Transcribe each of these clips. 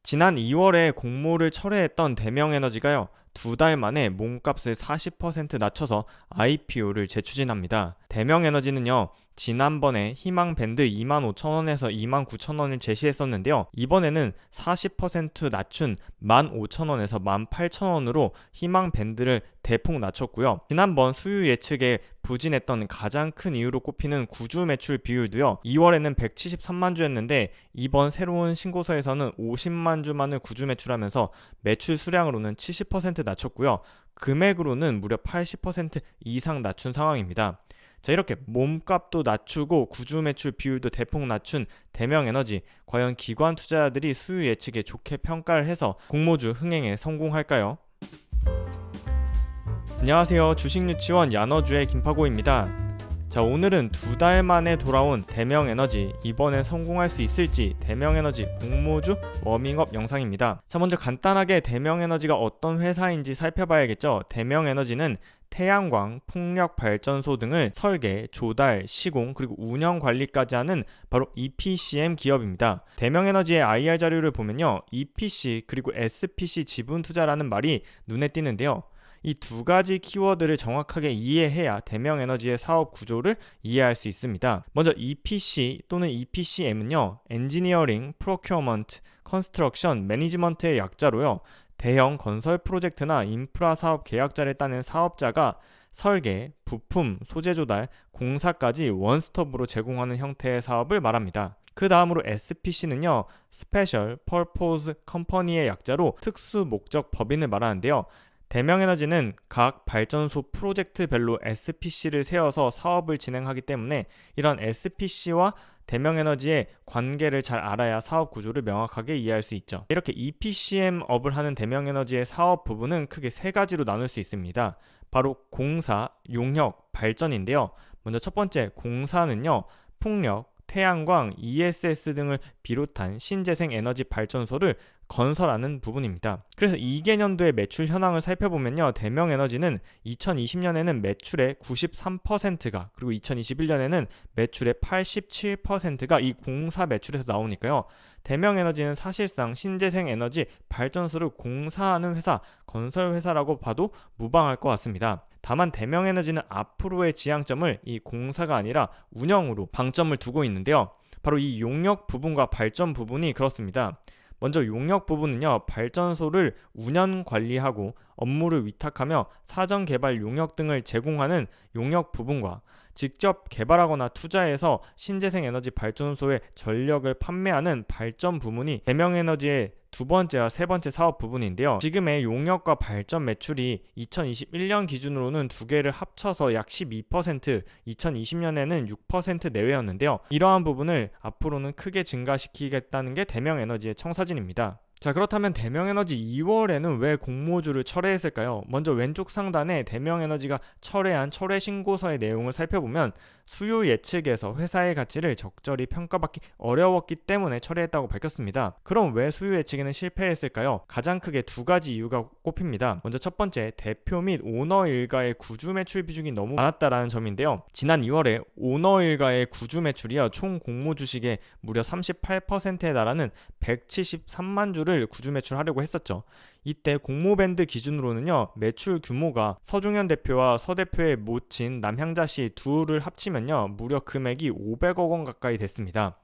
지난 2월에 공모를 철회했던 대명에너지가요, 2달 만에 몸값을 40% 낮춰서 IPO를 재추진합니다. 대명에너지는요, 지난번에 희망 밴드 25,000원에서 29,000원을 제시했었는데요. 이번에는 40% 낮춘 15,000원에서 18,000원으로 희망 밴드를 대폭 낮췄고요. 지난번 수요 예측에 부진했던 가장 큰 이유로 꼽히는 구주 매출 비율도요, 2월에는 173만 주였는데 이번 새로운 신고서에서는 50만 주만을 구주 매출하면서 매출 수량으로는 70% 낮췄고요. 금액으로는 무려 80% 이상 낮춘 상황입니다. 자, 이렇게 몸값도 낮추고 구주 매출 비율도 대폭 낮춘 대명에너지, 과연 기관 투자자들이 수요 예측에 좋게 평가를 해서 공모주 흥행에 성공할까요? 안녕하세요, 주식유치원 야너주의 김파고입니다. 자, 오늘은 2달 만에 돌아온 대명에너지, 이번에 성공할 수 있을지 대명에너지 공모주 워밍업 영상입니다. 자, 먼저 간단하게 대명에너지가 어떤 회사인지 살펴봐야겠죠. 대명에너지는 태양광, 풍력발전소 등을 설계, 조달, 시공, 그리고 운영 관리까지 하는 바로 EPCM 기업입니다. 대명에너지의 IR 자료를 보면요, EPC 그리고 SPC 지분 투자라는 말이 눈에 띄는데요. 이 두 가지 키워드를 정확하게 이해해야 대명에너지의 사업 구조를 이해할 수 있습니다. 먼저 EPC 또는 EPCM은요, 엔지니어링, 프로큐어먼트, 컨스트럭션, 매니지먼트의 약자로요, 대형 건설 프로젝트나 인프라 사업 계약자를 따낸 사업자가 설계, 부품, 소재 조달, 공사까지 원스톱으로 제공하는 형태의 사업을 말합니다. 그 다음으로 SPC는요, 스페셜 퍼포즈 컴퍼니의 약자로 특수 목적 법인을 말하는데요. 대명에너지는 각 발전소 프로젝트별로 SPC를 세워서 사업을 진행하기 때문에 이런 SPC와 대명에너지의 관계를 잘 알아야 사업 구조를 명확하게 이해할 수 있죠. 이렇게 EPCM 업을 하는 대명에너지의 사업 부분은 크게 세 가지로 나눌 수 있습니다. 바로 공사, 용역, 발전인데요. 먼저 첫 번째 공사는요, 풍력, 태양광, ESS 등을 비롯한 신재생 에너지 발전소를 건설하는 부분입니다. 그래서 2개년도의 매출 현황을 살펴보면요, 대명에너지는 2020년에는 매출의 93%가, 그리고 2021년에는 매출의 87%가 이 공사 매출에서 나오니까요, 대명에너지는 사실상 신재생 에너지 발전소를 공사하는 회사, 건설 회사라고 봐도 무방할 것 같습니다. 다만 대명에너지는 앞으로의 지향점을 이 공사가 아니라 운영으로 방점을 두고 있는데요. 바로 이 용역 부분과 발전 부분이 그렇습니다. 먼저 용역 부분은요, 발전소를 운영 관리하고 업무를 위탁하며 사전 개발 용역 등을 제공하는 용역 부분과 직접 개발하거나 투자해서 신재생 에너지 발전소에 전력을 판매하는 발전 부문이 대명에너지의 두 번째와 세 번째 사업 부분인데요. 지금의 용역과 발전 매출이 2021년 기준으로는 두 개를 합쳐서 약 12%, 2020년에는 6% 내외였는데요. 이러한 부분을 앞으로는 크게 증가시키겠다는 게 대명에너지의 청사진입니다. 자, 그렇다면 대명에너지 2월에는 왜 공모주를 철회했을까요? 먼저 왼쪽 상단에 대명에너지가 철회한 철회 신고서의 내용을 살펴보면 수요 예측에서 회사의 가치를 적절히 평가받기 어려웠기 때문에 철회했다고 밝혔습니다. 그럼 왜 수요 예측에는 실패했을까요? 가장 크게 두 가지 이유가 꼽힙니다. 먼저 첫 번째, 대표 및 오너 일가의 구주 매출 비중이 너무 많았다라는 점인데요. 지난 2월에 오너 일가의 구주 매출이요, 총 공모 주식의 무려 38%에 달하는 173만 주를 구주 매출하려고 했었죠. 이때 공모밴드 기준으로는요, 매출 규모가 서종현 대표와 서 대표의 모친 남향자 씨 둘을 합치면요, 무려 금액이 500억 원 가까이 됐습니다.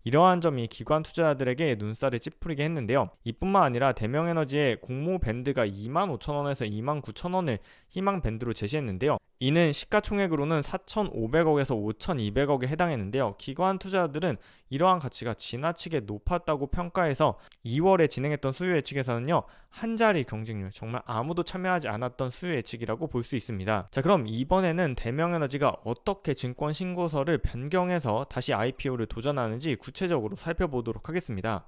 이러한 점이 기관 투자자들에게 눈살을 찌푸리게 했는데요. 이뿐만 아니라 대명에너지의 공모 밴드가 25,000원에서 29,000원을 희망 밴드로 제시했는데요. 이는 시가총액으로는 4,500억에서 5,200억에 해당했는데요. 기관 투자자들은 이러한 가치가 지나치게 높았다고 평가해서 2월에 진행했던 수요 예측에서는요, 한 자리 경쟁률, 정말 아무도 참여하지 않았던 수요 예측이라고 볼 수 있습니다. 자, 그럼 이번에는 대명에너지가 어떻게 증권 신고서를 변경해서 다시 IPO를 도전하는지 구체적으로 살펴보도록 하겠습니다.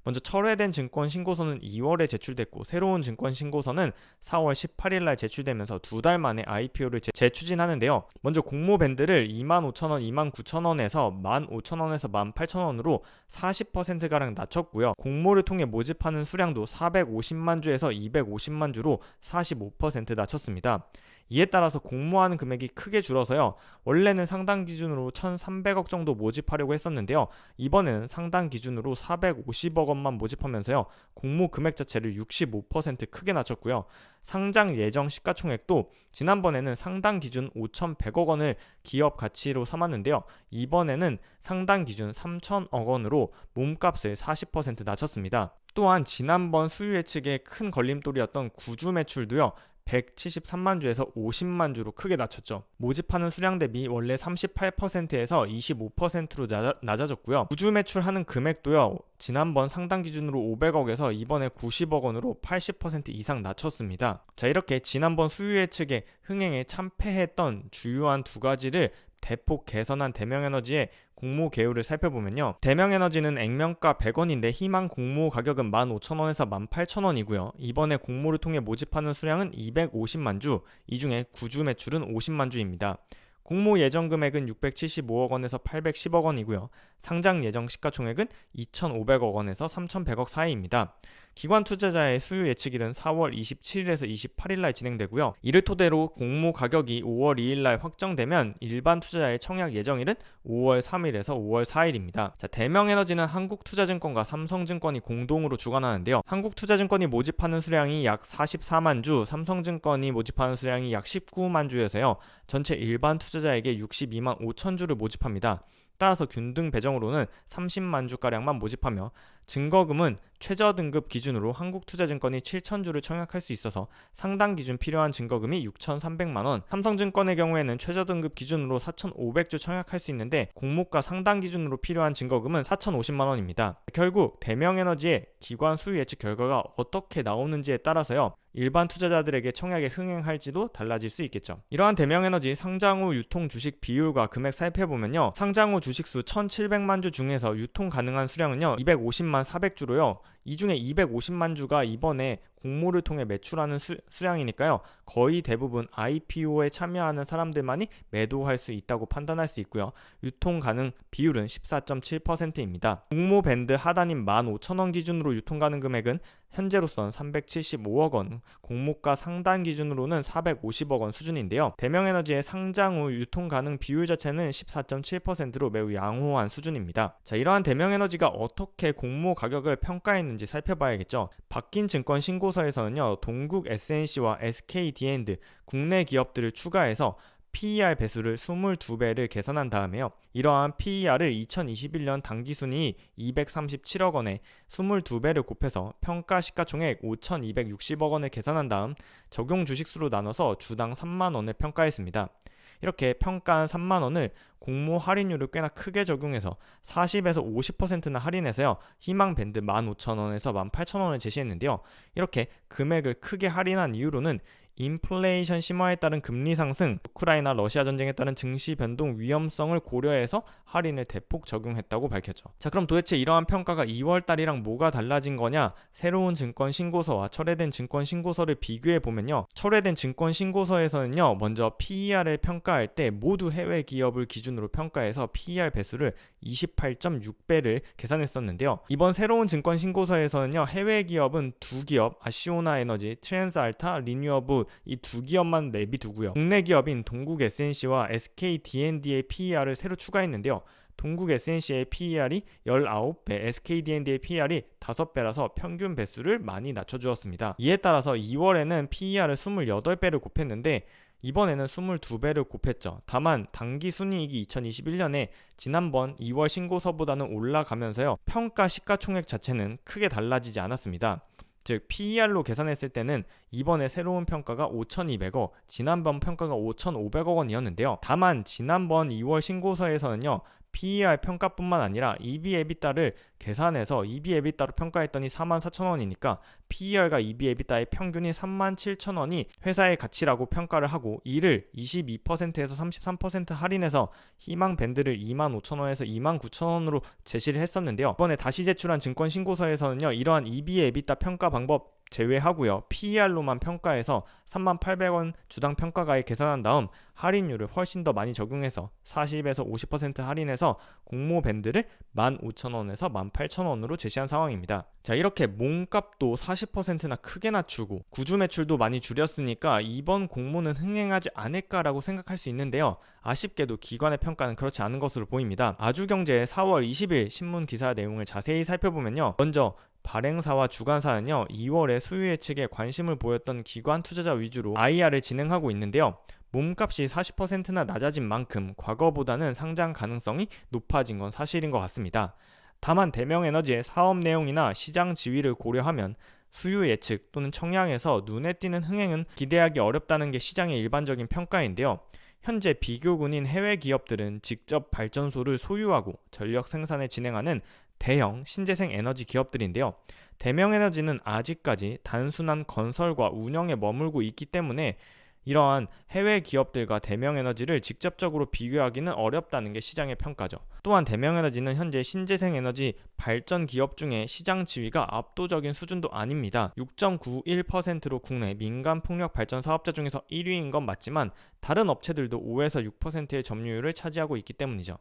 먼저 철회된 증권 신고서는 2월에 제출됐고, 새로운 증권 신고서는 4월 18일 날 제출되면서 2달 만에 IPO를 재추진하는데요. 먼저 공모 밴드를 25,000원, 29,000원에서 15,000원에서 18,000원으로 40%가량 낮췄고요. 공모를 통해 모집하는 수량도 450만 주에서 250만 주로 45% 낮췄습니다. 이에 따라서 공모하는 금액이 크게 줄어서요. 원래는 상당 기준으로 1,300억 정도 모집하려고 했었는데요. 이번에는 상당 기준으로 450억 원만 모집하면서요. 공모 금액 자체를 65% 크게 낮췄고요. 상장 예정 시가총액도 지난번에는 상당 기준 5,100억 원을 기업 가치로 삼았는데요. 이번에는 상당 기준 3,000억 원으로 몸값을 40% 낮췄습니다. 또한 지난번 수요 예측에 큰 걸림돌이었던 구주 매출도요. 173만 주에서 50만 주로 크게 낮췄죠. 모집하는 수량 대비 원래 38%에서 25%로 낮아졌고요. 구주 매출하는 금액도요. 지난번 상당 기준으로 500억에서 이번에 90억 원으로 80% 이상 낮췄습니다. 자, 이렇게 지난번 수요 예측에 흥행에 참패했던 주요한 두 가지를 대폭 개선한 대명에너지의 공모 개요를 살펴보면요. 대명에너지는 액면가 100원인데 희망 공모 가격은 15,000원에서 18,000원이고요. 이번에 공모를 통해 모집하는 수량은 250만 주, 이 중에 구주 매출은 50만 주입니다. 공모 예정 금액은 675억 원에서 810억 원이고요. 상장 예정 시가총액은 2,500억 원에서 3,100억 사이입니다. 기관 투자자의 수요 예측일은 4월 27일에서 28일 날 진행되고요. 이를 토대로 공모 가격이 5월 2일 날 확정되면 일반 투자자의 청약 예정일은 5월 3일에서 5월 4일입니다. 자, 대명에너지는 한국투자증권과 삼성증권이 공동으로 주관하는데요. 한국투자증권이 모집하는 수량이 약 44만 주, 삼성증권이 모집하는 수량이 약 19만 주여서요. 전체 일반 투자자에게 62만 5천 주를 모집합니다. 따라서 균등 배정으로는 30만 주가량만 모집하며 증거금은 최저 등급 기준으로 한국투자증권이 7,000주를 청약할 수 있어서 상당 기준 필요한 증거금이 6,300만 원, 삼성증권의 경우에는 최저 등급 기준으로 4,500주 청약할 수 있는데 공모가 상당 기준으로 필요한 증거금은 4,050만 원입니다. 결국 대명에너지의 기관 수요 예측 결과가 어떻게 나오는지에 따라서요. 일반 투자자들에게 청약에 흥행할지도 달라질 수 있겠죠. 이러한 대명에너지 상장 후 유통 주식 비율과 금액 살펴보면요. 상장 후 주식수 1,700만 주 중에서 유통 가능한 수량은요. 250만 400주로요. 이 중에 250만 주가 이번에 공모를 통해 매출하는 수량이니까요. 거의 대부분 IPO에 참여하는 사람들만이 매도할 수 있다고 판단할 수 있고요. 유통 가능 비율은 14.7%입니다. 공모 밴드 하단인 15,000원 기준으로 유통 가능 금액은 현재로선 375억 원, 공모가 상단 기준으로는 450억 원 수준인데요. 대명에너지의 상장 후 유통 가능 비율 자체는 14.7%로 매우 양호한 수준입니다. 자, 이러한 대명에너지가 어떻게 공모 가격을 평가했는지 살펴봐야겠죠. 바뀐 증권 신고서에서는요. 동국 SNC와 SK D&D 국내 기업들을 추가해서 PER 배수를 22배를 계산한 다음에요. 이러한 PER을 2021년 당기순이익 237억 원에 22배를 곱해서 평가 시가총액 5,260억 원을 계산한 다음 적용 주식수로 나눠서 주당 3만 원을 평가했습니다. 이렇게 평가한 3만 원을 공모 할인율을 꽤나 크게 적용해서 40에서 50%나 할인해서요. 희망 밴드 15,000원에서 18,000원을 제시했는데요. 이렇게 금액을 크게 할인한 이유로는 인플레이션 심화에 따른 금리 상승, 우크라이나 러시아 전쟁에 따른 증시 변동 위험성을 고려해서 할인을 대폭 적용했다고 밝혔죠. 자, 그럼 도대체 이러한 평가가 2월 달이랑 뭐가 달라진 거냐? 새로운 증권 신고서와 철회된 증권 신고서를 비교해 보면요. 철회된 증권 신고서에서는요. 먼저 PER을 평가할 때 모두 해외 기업을 기준으로 평가해서 PER 배수를 28.6배를 계산했었는데요. 이번 새로운 증권 신고서에서는요. 해외 기업은 두 기업, 아시오나 에너지, 트랜스알타, 리뉴어블 이 두 기업만 내비두고요. 국내 기업인 동국 SNC와 SK D&D의 PER을 새로 추가했는데요. 동국 SNC의 PER이 19배, SK D&D의 PER이 5배라서 평균 배수를 많이 낮춰주었습니다. 이에 따라서 2월에는 PER을 28배를 곱했는데 이번에는 22배를 곱했죠. 다만 당기순이익이 2021년에 지난번 2월 신고서보다는 올라가면서요. 평가 시가총액 자체는 크게 달라지지 않았습니다. 즉 PER로 계산했을 때는 이번에 새로운 평가가 5,200억, 지난번 평가가 5,500억 원이었는데요. 다만 지난번 2월 신고서에서는요. PER 평가뿐만 아니라 EV/EBITDA를 계산해서 EV/EBITDA로 평가했더니 44,000원이니까 PER과 EV/EBITDA의 평균이 37,000원이 회사의 가치라고 평가를 하고 이를 22%에서 33% 할인해서 희망 밴드를 25,000원에서 29,000원으로 제시를 했었는데요. 이번에 다시 제출한 증권 신고서에서는요. 이러한 EV/EBITDA 평가 방법 제외하고요. PER로만 평가해서 38,800원 주당 평가가에 계산한 다음 할인율을 훨씬 더 많이 적용해서 40에서 50% 할인해서 공모 밴드를 15,000원에서 18,000원으로 제시한 상황입니다. 자, 이렇게 몸값도 40%나 크게 낮추고 구주 매출도 많이 줄였으니까 이번 공모는 흥행하지 않을까라고 생각할 수 있는데요. 아쉽게도 기관의 평가는 그렇지 않은 것으로 보입니다. 아주경제의 4월 20일 신문 기사 내용을 자세히 살펴보면요. 먼저 발행사와 주관사는요, 2월에 수요 예측에 관심을 보였던 기관 투자자 위주로 IR을 진행하고 있는데요. 몸값이 40%나 낮아진 만큼 과거보다는 상장 가능성이 높아진 건 사실인 것 같습니다. 다만 대명에너지의 사업 내용이나 시장 지위를 고려하면 수요 예측 또는 청약에서 눈에 띄는 흥행은 기대하기 어렵다는 게 시장의 일반적인 평가인데요. 현재 비교군인 해외 기업들은 직접 발전소를 소유하고 전력 생산을 진행하는 대형 신재생 에너지 기업들인데요. 대명에너지는 아직까지 단순한 건설과 운영에 머물고 있기 때문에 이러한 해외 기업들과 대명에너지를 직접적으로 비교하기는 어렵다는 게 시장의 평가죠. 또한 대명에너지는 현재 신재생에너지 발전 기업 중에 시장 지위가 압도적인 수준도 아닙니다. 6.91%로 국내 민간 풍력 발전 사업자 중에서 1위인 건 맞지만 다른 업체들도 5에서 6%의 점유율을 차지하고 있기 때문이죠.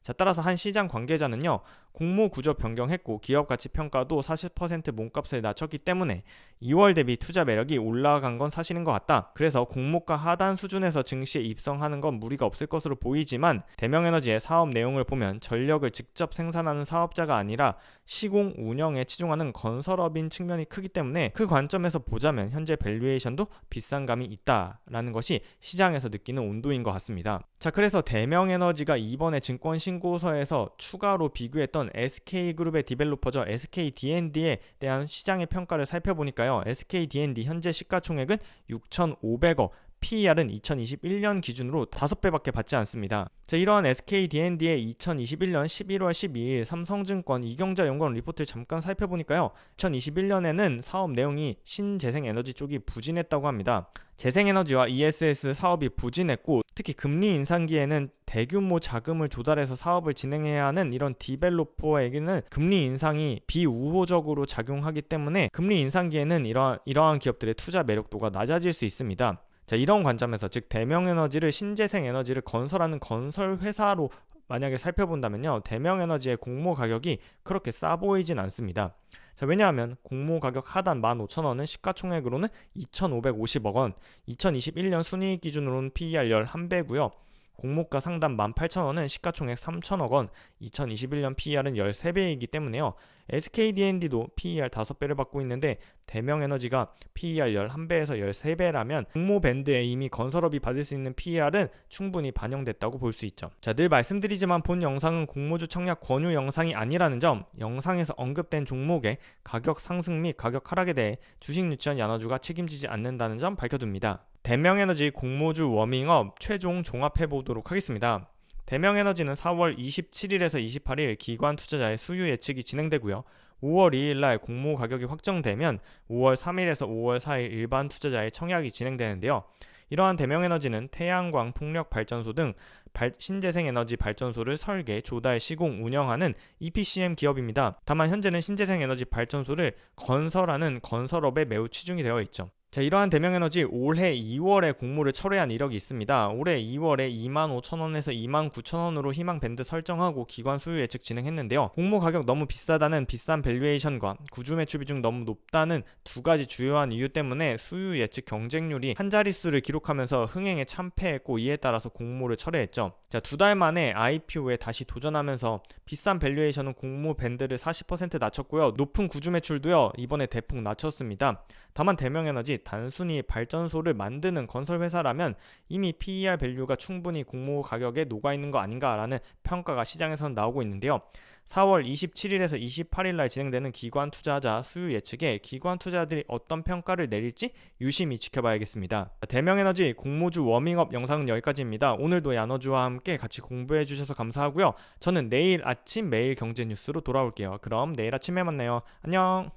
자, 따라서 한 시장 관계자는요, 공모 구조 변경했고 기업 가치 평가도 40% 몸값을 낮췄기 때문에 2월 대비 투자 매력이 올라간 건 사실인 것 같다. 그래서 공모가 하단 수준에서 증시에 입성하는 건 무리가 없을 것으로 보이지만 대명에너지의 사업 내용을 보면 전력을 직접 생산하는 사업자가 아니라 시공 운영에 치중하는 건설업인 측면이 크기 때문에 그 관점에서 보자면 현재 밸류에이션도 비싼 감이 있다라는 것이 시장에서 느끼는 온도인 것 같습니다. 자, 그래서 대명에너지가 이번에 증권 신고서에서 추가로 비교했던 SK그룹의 디벨로퍼죠. SKD&D에 대한 시장의 평가를 살펴보니까요. SKD&D 현재 시가총액은 6,500억, PER은 2021년 기준으로 5배밖에 받지 않습니다. 자, 이러한 SKD&D의 2021년 11월 12일 삼성증권 이경자연구원 리포트를 잠깐 살펴보니까요. 2021년에는 사업 내용이 신재생에너지 쪽이 부진했다고 합니다. 재생에너지와 ESS 사업이 부진했고 특히 금리 인상기에는 대규모 자금을 조달해서 사업을 진행해야 하는 이런 디벨로퍼에게는 금리 인상이 비우호적으로 작용하기 때문에 금리 인상기에는 이러한 기업들의 투자 매력도가 낮아질 수 있습니다. 자, 이런 관점에서 즉 대명에너지를 신재생에너지를 건설하는 건설회사로 만약에 살펴본다면요, 대명에너지의 공모 가격이 그렇게 싸 보이진 않습니다. 자, 왜냐하면 공모 가격 하단 15,000원은 시가총액으로는 2,550억 원, 2021년 순이익 기준으로는 PER 11배고요. 공모가 상단 18,000원은 시가총액 3,000억 원, 2021년 PER은 13배이기 때문에요. SKD&D도 PER 5배를 받고 있는데 대명에너지가 PER 11배에서 13배라면 공모 밴드에 이미 건설업이 받을 수 있는 PER은 충분히 반영됐다고 볼 수 있죠. 자, 늘 말씀드리지만 본 영상은 공모주 청약 권유 영상이 아니라는 점, 영상에서 언급된 종목의 가격 상승 및 가격 하락에 대해 주식유치원 야너주가 책임지지 않는다는 점 밝혀둡니다. 대명에너지 공모주 워밍업 최종 종합해보도록 하겠습니다. 대명에너지는 4월 27일에서 28일 기관 투자자의 수요 예측이 진행되고요. 5월 2일날 공모 가격이 확정되면 5월 3일에서 5월 4일 일반 투자자의 청약이 진행되는데요. 이러한 대명에너지는 태양광 풍력 발전소 등 신재생에너지 발전소를 설계, 조달, 시공, 운영하는 EPCM 기업입니다. 다만 현재는 신재생에너지 발전소를 건설하는 건설업에 매우 치중이 되어 있죠. 자, 이러한 대명에너지 올해 2월에 공모를 철회한 이력이 있습니다. 올해 2월에 25,000원에서 29,000원으로 희망 밴드 설정하고 기관 수요 예측 진행했는데요. 공모 가격 너무 비싸다는 비싼 밸류에이션과 구주 매출 비중 너무 높다는 두 가지 주요한 이유 때문에 수요 예측 경쟁률이 한 자릿수를 기록하면서 흥행에 참패했고 이에 따라서 공모를 철회했죠. 자, 2달 만에 IPO에 다시 도전하면서 비싼 밸류에이션은 공모 밴드를 40% 낮췄고요. 높은 구주 매출도요, 이번에 대폭 낮췄습니다. 다만 대명에너지 단순히 발전소를 만드는 건설회사라면 이미 PER 밸류가 충분히 공모 가격에 녹아있는 거 아닌가라는 평가가 시장에선 나오고 있는데요. 4월 27일에서 28일날 진행되는 기관 투자자 수요 예측에 기관 투자자들이 어떤 평가를 내릴지 유심히 지켜봐야겠습니다. 대명에너지 공모주 워밍업 영상은 여기까지입니다. 오늘도 야너주와 함께 같이 공부해주셔서 감사하고요. 저는 내일 아침 매일 경제 뉴스로 돌아올게요. 그럼 내일 아침에 만나요. 안녕.